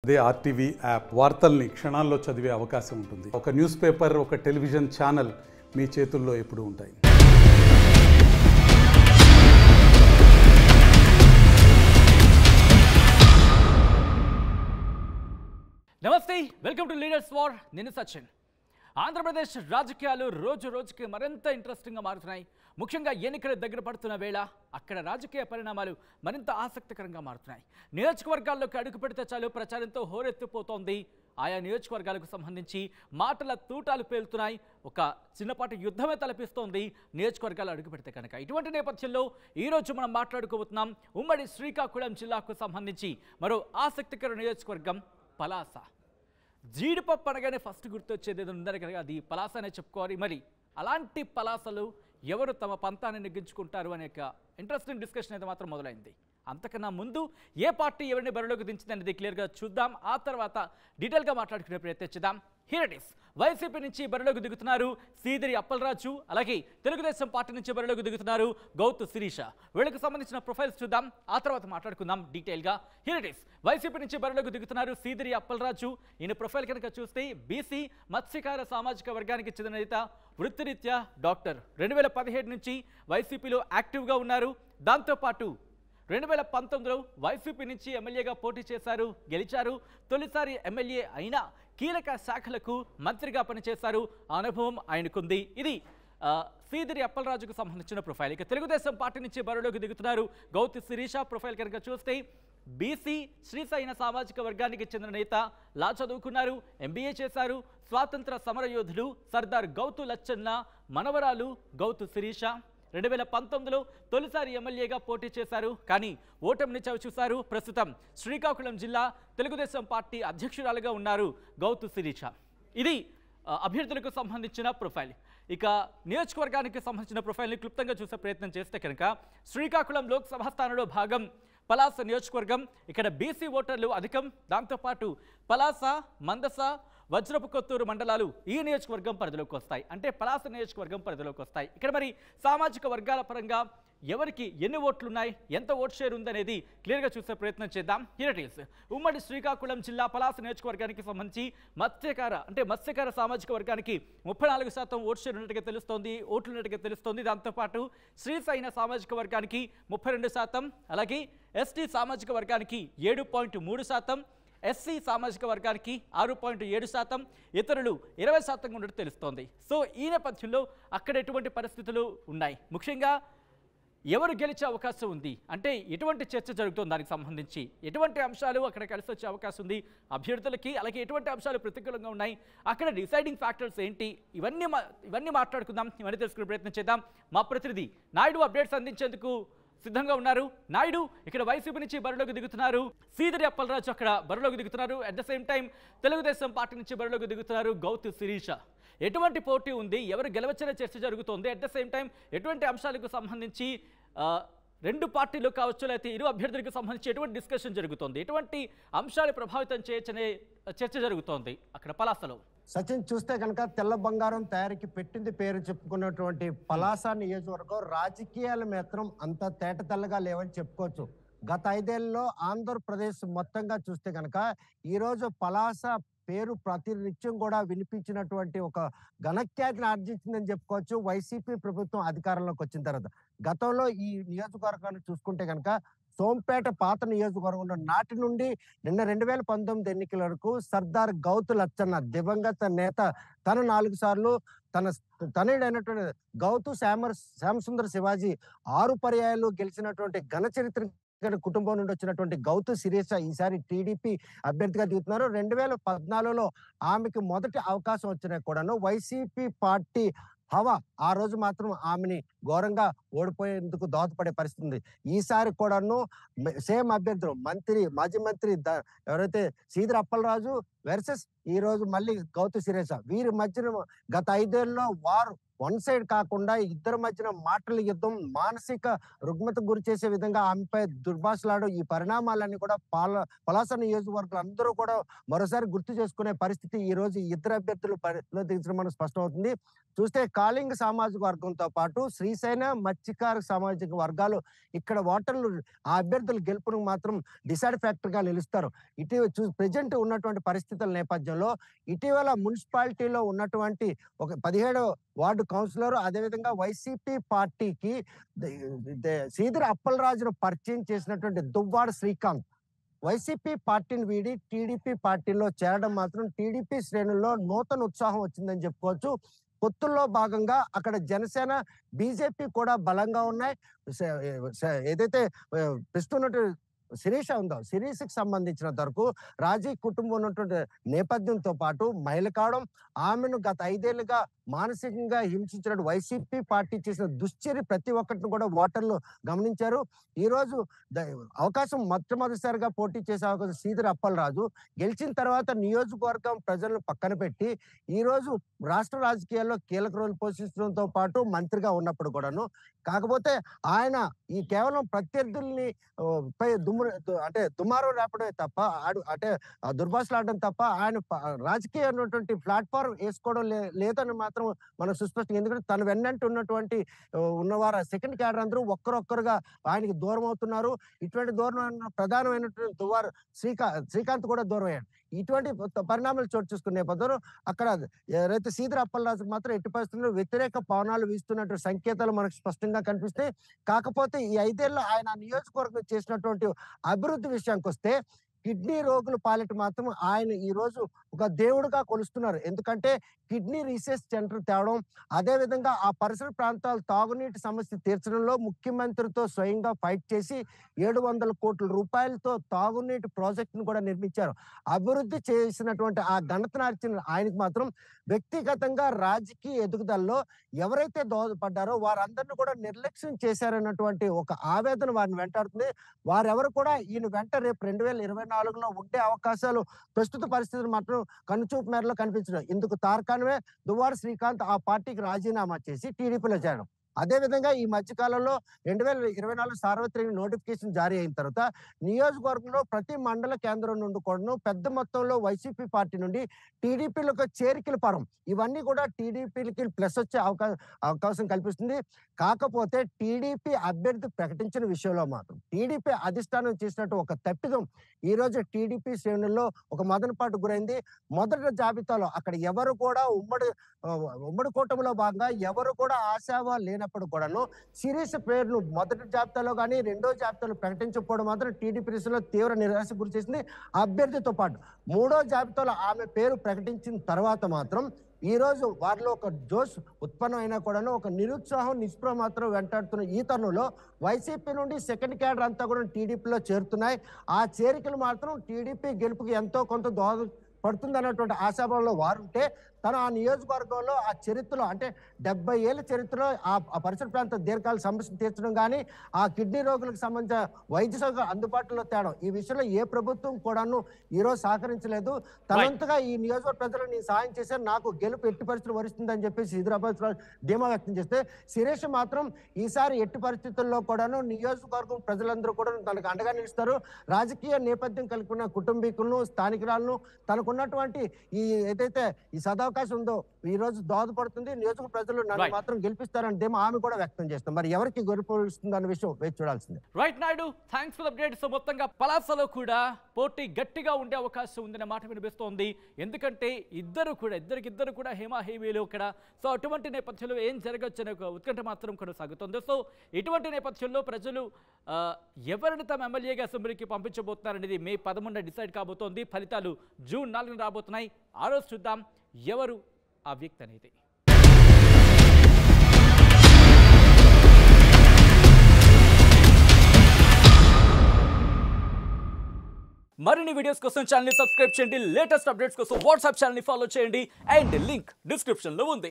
అదే RTV app వార్తల్ని క్షణాల్లో చదివే అవకాశం ఉంటుంది. ఒక న్యూస్ పేపర్, ఒక టెలివిజన్ ఛానల్ మీ చేతుల్లో ఎప్పుడూ ఉంటాయి. నమస్తే, వెల్కమ్ టు లీడర్స్ వార్. నేను సచిన్. ఆంధ్రప్రదేశ్ రాజకీయాలు రోజు రోజుకి మరింత ఇంట్రెస్టింగ్గా మారుతున్నాయి. ముఖ్యంగా ఎన్నికలు దగ్గర పడుతున్న వేళ అక్కడ రాజకీయ పరిణామాలు మరింత ఆసక్తికరంగా మారుతున్నాయి. నియోజకవర్గాల్లోకి అడుగు పెడితే చాలు ప్రచారంతో హోరెత్తిపోతోంది. ఆయా నియోజకవర్గాలకు సంబంధించి మాటల తూటాలు పేలుతున్నాయి. ఒక చిన్నపాటి యుద్ధమే తలపిస్తోంది నియోజకవర్గాలు అడుగు పెడితే కనుక. ఇటువంటి నేపథ్యంలో ఈరోజు మనం మాట్లాడుకోబోతున్నాం ఉమ్మడి శ్రీకాకుళం జిల్లాకు సంబంధించి మరో ఆసక్తికర నియోజకవర్గం పలాస. జీడిపప్పు అనగానే ఫస్ట్ గుర్తొచ్చేది ఏదో ఉందని కనుక అది పలాస అనే చెప్పుకోవాలి. మరి అలాంటి పలాసలు ఎవరు తమ పంతాన్ని నెగ్గించుకుంటారు అనే ఇంట్రెస్టింగ్ డిస్కషన్ అయితే మాత్రం మొదలైంది. అంతకన్నా ముందు ఏ పార్టీ ఎవరిని బరిలోకి దించింది అనేది క్లియర్గా చూద్దాం. ఆ తర్వాత డీటెయిల్గా మాట్లాడుకునే ప్రయత్నం చేద్దాం. Here it is. వైసీపీ నుంచి బరిలోకి దిగుతున్నారు సీదిరి అప్పలరాజు, అలాగే తెలుగుదేశం పార్టీ నుంచి బరిలోకి దిగుతున్నారు గౌతు శిరీష. వీళ్ళకి సంబంధించిన ప్రొఫైల్స్ చూద్దాం, ఆ తర్వాత మాట్లాడుకుందాం డీటెయిల్గా. Here it is. వైసీపీ నుంచి బరిలోకి దిగుతున్నారు సీదిరి అప్పలరాజు. ఈయన ప్రొఫైల్ కనుక చూస్తే బీసీ మత్స్యకార సామాజిక వర్గానికి చెందిన నేత, వృత్తిరీత్యా డాక్టర్. 2017 నుంచి వైసీపీలో యాక్టివ్గా ఉన్నారు. దాంతోపాటు 2019లో వైసీపీ నుంచి ఎమ్మెల్యేగా పోటీ చేశారు, గెలిచారు. తొలిసారి ఎమ్మెల్యే అయినా కీలక శాఖలకు మంత్రిగా పనిచేశారు. ఆ అనుభవం ఆయనకుంది. ఇది సీదిరి అప్పలరాజుకు సంబంధించిన ప్రొఫైల్. ఇక తెలుగుదేశం పార్టీ నుంచి బరిలోకి దిగుతున్నారు గౌతు శిరీష. ప్రొఫైల్ కనుక చూస్తే బీసీ శ్రీశైన సామాజిక వర్గానికి చెందిన నేత, లా చదువుకున్నారు, ఎంబీఏ చేశారు. స్వాతంత్ర సమరయోధులు సర్దార్ గౌతు లచ్చన్న మనవరాలు గౌతు శిరీష. 2019లో తొలిసారి ఎమ్మెల్యేగా పోటీ చేశారు, కానీ ఓటమిని చవిచూశారు. ప్రస్తుతం శ్రీకాకుళం జిల్లా తెలుగుదేశం పార్టీ అధ్యక్షురాలుగా ఉన్నారు గౌతు శిరీష. ఇది అభ్యర్థులకు సంబంధించిన ప్రొఫైల్. ఇక నియోజకవర్గానికి సంబంధించిన ప్రొఫైల్ని క్లుప్తంగా చూసే ప్రయత్నం చేస్తే కనుక శ్రీకాకుళం లోక్సభ స్థానంలో భాగం పలాస నియోజకవర్గం. ఇక్కడ బీసీ ఓటర్లు అధికం. దాంతోపాటు పలాస, మందస, వజ్రపు కొత్తూరు మండలాలు ఈ నియోజకవర్గం పరిధిలోకి వస్తాయి. అంటే పలాస నియోజకవర్గం పరిధిలోకి వస్తాయి. ఇక్కడ మరి సామాజిక వర్గాల పరంగా ఎవరికి ఎన్ని ఓట్లున్నాయి, ఎంత ఓట్ షేర్ ఉందనేది క్లియర్గా చూసే ప్రయత్నం చేద్దాం. Here it is. ఉమ్మడి శ్రీకాకుళం జిల్లా పలాస నియోజకవర్గానికి సంబంధించి మత్స్యకార సామాజిక వర్గానికి 34% ఓట్ షేర్ ఉన్నట్టుగా తెలుస్తోంది, ఓట్లు ఉన్నట్టుగా తెలుస్తోంది. దాంతోపాటు శ్రీశైన సామాజిక వర్గానికి 32%, అలాగే ఎస్టీ సామాజిక వర్గానికి 7.3%, ఎస్సీ సామాజిక వర్గానికి 6.7%, ఇతరులు 20% ఉన్నట్టు తెలుస్తోంది. సో ఈ నేపథ్యంలో అక్కడ ఎటువంటి పరిస్థితులు ఉన్నాయి, ముఖ్యంగా ఎవరు గెలిచే అవకాశం ఉంది, అంటే ఎటువంటి చర్చ జరుగుతుంది, దానికి సంబంధించి ఎటువంటి అంశాలు అక్కడ కలిసి వచ్చే అవకాశం ఉంది అభ్యర్థులకి, అలాగే ఎటువంటి అంశాలు ప్రతికూలంగా ఉన్నాయి, అక్కడ డిసైడింగ్ ఫ్యాక్టర్స్ ఏంటి, ఇవన్నీ మాట్లాడుకుందాం, ఇవన్నీ తెలుసుకునే ప్రయత్నం చేద్దాం. మా ప్రతినిధి నాయుడు అప్డేట్స్ అందించేందుకు సిద్ధంగా ఉన్నారు. నాయుడు, ఇక్కడ వైసీపీ నుంచి బరిలోకి దిగుతున్నారు సీదిరి అప్పలరాజు, అక్కడ బరిలోకి దిగుతున్నారు. At the same time Telugu Desam party నుంచి బరిలోకి దిగుతున్నారు గౌతు శిరీష. ఎటువంటి పోటీ ఉంది, ఎవరు గెలవచ్చనే చర్చ జరుగుతోంది. అట్ ద సేమ్ టైం ఎటువంటి అంశాలకు సంబంధించి రెండు పార్టీలు కావచ్చు, లేకపోతే ఇరు అభ్యర్థులకు సంబంధించి ఎటువంటి డిస్కషన్ జరుగుతోంది, ఎటువంటి అంశాలు ప్రభావితం చేయొచ్చనే చర్చ జరుగుతోంది అక్కడ పలాసలో. సచిన్, చూస్తే కనుక తెల్ల బంగారం తయారీకి పెట్టింది పేరు చెప్పుకున్నటువంటి పలాస నియోజకవర్గం రాజకీయాలు మాత్రం అంత తేటతెల్లగా లేవని చెప్పుకోవచ్చు. గత 5 ఏళ్లలో ఆంధ్రప్రదేశ్ మొత్తంగా చూస్తే కనుక ఈరోజు పలాస పేరు ప్రతినిత్యం కూడా వినిపించినటువంటి ఒక ఘనఖ్యాతిని ఆర్జించిందని చెప్పుకోవచ్చు వైసీపీ ప్రభుత్వం అధికారంలోకి వచ్చిన తర్వాత. గతంలో ఈ నియోజకవర్గాన్ని చూసుకుంటే కనుక సోంపేట పాత నియోజకవర్గంలో నాటి నుండి నిన్న 2019 ఎన్నికల వరకు సర్దార్ గౌతు లచ్చన్న దివంగత నేత తన 4 సార్లు తన తనయుడైనటువంటి గౌతు శ్యామసుందర శివాజీ 6 పర్యాయాలు గెలిచినటువంటి ఘన చరిత్ర కుటుంబం నుండి వచ్చినటువంటి గౌతు శిరీష ఈసారి టీడీపీ అభ్యర్థిగా దిగుతున్నారు. 2014లో ఆమెకి మొదటి అవకాశం వచ్చినా కూడాను వైసీపీ పార్టీ హవా ఆ రోజు మాత్రం ఆమెని ఘోరంగా ఓడిపోయేందుకు దోహదపడే పరిస్థితి ఉంది. ఈసారి కూడాను సేమ్ అభ్యర్థులు మాజీ మంత్రి ఎవరైతే సీదిరి అప్పలరాజు వర్సెస్ ఈ రోజు మళ్ళీ గౌతు శిరీష. వీరి మధ్యన గత 5 ఏళ్లలో వారు వన్ సైడ్ కాకుండా ఇద్దరి మధ్యన మాటల యుద్ధం, మానసిక రుగ్మతకు గురి చేసే విధంగా ఆమెపై దుర్భాషలాడు ఈ పరిణామాలన్నీ కూడా పలాస నియోజకవర్గాలు అందరూ కూడా మరోసారి గుర్తు చేసుకునే పరిస్థితి ఈ రోజు ఇద్దరు అభ్యర్థులు దించడం మనకు స్పష్టమవుతుంది. చూస్తే కాళింగ సామాజిక వర్గంతో పాటు శ్రీ బీసైన మత్స్యకార సామాజిక వర్గాలు ఇక్కడ ఓటర్లు ఆ అభ్యర్థుల గెలుపును మాత్రం డిసైడ్ ఫ్యాక్టర్గా నిలుస్తారు. ఇటీవల ప్రెజెంట్ ఉన్నటువంటి పరిస్థితుల నేపథ్యంలో ఇటీవల మున్సిపాలిటీలో ఉన్నటువంటి ఒక 17వ వార్డు కౌన్సిలర్ అదేవిధంగా వైసీపీ పార్టీకి సీదిరి అప్పలరాజును పరిచయం చేసినటువంటి దువ్వాడ శ్రీకాంత్ వైసీపీ పార్టీని వీడి టీడీపీ పార్టీలో చేరడం మాత్రం టీడీపీ శ్రేణుల్లో నూతన ఉత్సాహం వచ్చిందని చెప్పుకోవచ్చు. పొత్తుల్లో భాగంగా అక్కడ జనసేన బీజేపీ కూడా బలంగా ఉన్నాయి. ఏదైతే ప్రస్తున్నట్టు శిరీష ఉందో శిరీషకి సంబంధించినంత వరకు రాజీ కుటుంబం ఉన్నటువంటి నేపథ్యంతో పాటు మహిళ కావడం, ఆమెను గత 5 ఏళ్లుగా మానసికంగా హింసించిన వైసీపీ పార్టీ చేసిన దుశ్చర్య ప్రతి ఒక్కటిని కూడా ఓటర్లు గమనించారు. ఈ రోజు అవకాశం మొట్టమొదటిసారిగా పోటీ చేసే అవకాశం సీదిరి అప్పలరాజు గెలిచిన తర్వాత నియోజకవర్గం ప్రజలను పక్కన పెట్టి ఈ రోజు రాష్ట్ర రాజకీయాల్లో కీలక రోల్ పోషించడంతో పాటు మంత్రిగా ఉన్నప్పుడు కూడాను, కాకపోతే ఆయన ఈ కేవలం ప్రత్యర్థుల్ని పై దుమారం రేపడమే తప్ప దుర్భాషలు ఆడడం తప్ప ఆయన రాజకీయ ఉన్నటువంటి ప్లాట్ఫామ్ వేసుకోవడం లేదని మాత్రం మనం సుస్పష్టంగా. ఎందుకంటే తన వెన్నంటి ఉన్నవారు సెకండ్ క్యాడర్ అందరూ ఒక్కరొక్కరుగా ఆయనకి దూరం అవుతున్నారు. ఇటువంటి దూరం ప్రధానమైనటువంటి దువ్వాడ శ్రీకాంత్ కూడా దూరం అయ్యాడు. ఇటువంటి పరిణామాలు చోటు చూసుకునే నేపథ్యంలో అక్కడ ఏదైతే సీదిరి అప్పలరాజుకు మాత్రం ఎట్టి పరిస్థితుల్లో వ్యతిరేక పవనాలు వీస్తున్నటువంటి సంకేతాలు మనకు స్పష్టంగా కనిపిస్తాయి. కాకపోతే ఈ 5 ఏళ్ళు ఆయన నియోజకవర్గం చేసినటువంటి అభివృద్ధి విషయానికి వస్తే కిడ్నీ రోగుల పాలిట మాత్రం ఆయన ఈ రోజు ఒక దేవుడుగా కొలుస్తున్నారు. ఎందుకంటే కిడ్నీ రీసెర్చ్ సెంటర్ తేవడం, అదేవిధంగా ఆ పరిసర ప్రాంతాల తాగునీటి సమస్య తీర్చడంలో ముఖ్యమంత్రితో స్వయంగా ఫైట్ చేసి 700 కోట్ల రూపాయలతో తాగునీటి ప్రాజెక్టును కూడా నిర్మించారు. అభివృద్ధి చేసినటువంటి ఆ ఘనతనార్చిన ఆయనకు మాత్రం వ్యక్తిగతంగా రాజకీయ ఎదుగుదలలో ఎవరైతే దోహదపడ్డారో వారందరినీ కూడా నిర్లక్ష్యం చేశారన్నటువంటి ఒక ఆవేదన వారిని వెంటాడుతుంది. వారెవరు కూడా ఈయన వెంట రేపు 2024లో ఉండే అవకాశాలు ప్రస్తుత పరిస్థితులు మాత్రం కనుచూపు మేరలో కనిపించడం. ఇందుకు తార్కాణమే దువ్వాడ శ్రీకాంత్ ఆ పార్టీకి రాజీనామా చేసి టీడీపీలో చేరడం. అదేవిధంగా ఈ మధ్యకాలంలో 2024 సార్వత్రిక నోటిఫికేషన్ జారీ అయిన తర్వాత నియోజకవర్గంలో ప్రతి మండల కేంద్రం నుండి కూడా పెద్ద మొత్తంలో వైసీపీ పార్టీ నుండి టీడీపీలకు చేరికల పరం ఇవన్నీ కూడా టీడీపీలకి ప్లస్ వచ్చే అవకాశం కల్పిస్తుంది. కాకపోతే టీడీపీ అభ్యర్థి ప్రకటించిన విషయంలో మాత్రం టీడీపీ అధిష్టానం చేసినట్టు ఒక తప్పిదం ఈ రోజు టీడీపీ శ్రేణుల్లో ఒక మదనపాటు గురైంది. మొదటి జాబితాలో అక్కడ ఎవరు కూడా ఉమ్మడి కూటమిలో భాగంగా ఎవరు కూడా ఆశావా లేనప్పుడు కూడాను శిరీష పేరును మొదటి జాబితాలో కానీ రెండో జాబితాలో ప్రకటించకపోవడం మాత్రం టీడీపీలో తీవ్ర నిరాశ గురి చేసింది. అభ్యర్థితో పాటు 3వ జాబితాలో ఆమె పేరు ప్రకటించిన తర్వాత మాత్రం ఈ రోజు వారిలో ఒక జోష్ ఉత్పన్నం అయినా కూడాను ఒక నిరుత్సాహం నిస్పృహ మాత్రం వెంటాడుతున్న ఈ తరుణంలో వైసీపీ నుండి సెకండ్ క్యాడర్ అంతా కూడా టీడీపీలో చేరుతున్నాయి. ఆ చేరికలు మాత్రం టీడీపీ గెలుపుకి ఎంతో కొంత దోహదం పడుతుంది అన్నటువంటి ఆశాభావంలో వారుంటే తను ఆ నియోజకవర్గంలో ఆ చరిత్రలో అంటే 70 ఏళ్ల చరిత్రలో ఆ పరిసర ప్రాంత దీర్ఘకాల సమస్యను తీర్చడం కానీ ఆ కిడ్నీ రోగులకు సంబంధించిన వైద్య సౌకర్యం అందుబాటులో తేడం ఈ విషయంలో ఏ ప్రభుత్వం కూడాను ఈరోజు సహకరించలేదు. తనంతగా ఈ నియోజకవర్గ ప్రజలకు నేను సాయం చేశాను, నాకు గెలుపు ఎట్టి పరిస్థితులు వరిస్తుందని చెప్పేసి హైదరాబాద్ ధీమా వ్యక్తం చేస్తే శిరీష్ మాత్రం ఈసారి ఎట్టి పరిస్థితుల్లో కూడాను నియోజకవర్గం ప్రజలందరూ కూడా తనకు అండగా నిలుస్తారు. రాజకీయ నేపథ్యం కలిగిన కుటుంబీకులను స్థానికులను తనకున్నటువంటి ఈ ఏదైతే ఈ సదావకాశం ఉందో ఈ రోజు దోహదపడుతుంది. నియోజకవర్గ ప్రజలు నన్ను మాత్రం గెలిపిస్తారని ధీమా ఆమె కూడా వ్యక్తం చేస్తాం. మరి ఎవరికి గెలుపుస్తుంది అన్న విషయం వేచి చూడాల్సిందే. Right Naidu, thanks for update. So మొత్తంగా పలాసలో కూడా పోటీ గట్టిగా ఉండే అవకాశం ఉందన్న మాట వినిపిస్తోంది. ఎందుకంటే ఇద్దరికిద్దరు కూడా హేమీలు ఇక్కడ. సో అటువంటి నేపథ్యంలో ఏం జరగచ్చనే ఒక ఉత్కంఠ మాత్రం కొనసాగుతుంది. సో ఇటువంటి నేపథ్యంలో ప్రజలు ఎవరిని తమ ఎమ్మెల్యేగా అసెంబ్లీకి పంపించబోతున్నారనేది మే 11 డిసైడ్ కాబోతోంది. ఫలితాలు జూన్ 4 రాబోతున్నాయి. ఆ రోజు చూద్దాం ఎవరు ఆ వ్యక్తి అనేది. మరిన్ని వీడియోస్ కోసం ఛానల్ ని సబ్స్క్రైబ్ చేయండి. లేటెస్ట్ అప్డేట్స్ కోసం వాట్సాప్ ఛానల్ ని ఫాలో చేయండి. అండ్ లింక్ డిస్క్రిప్షన్ లో ఉంది.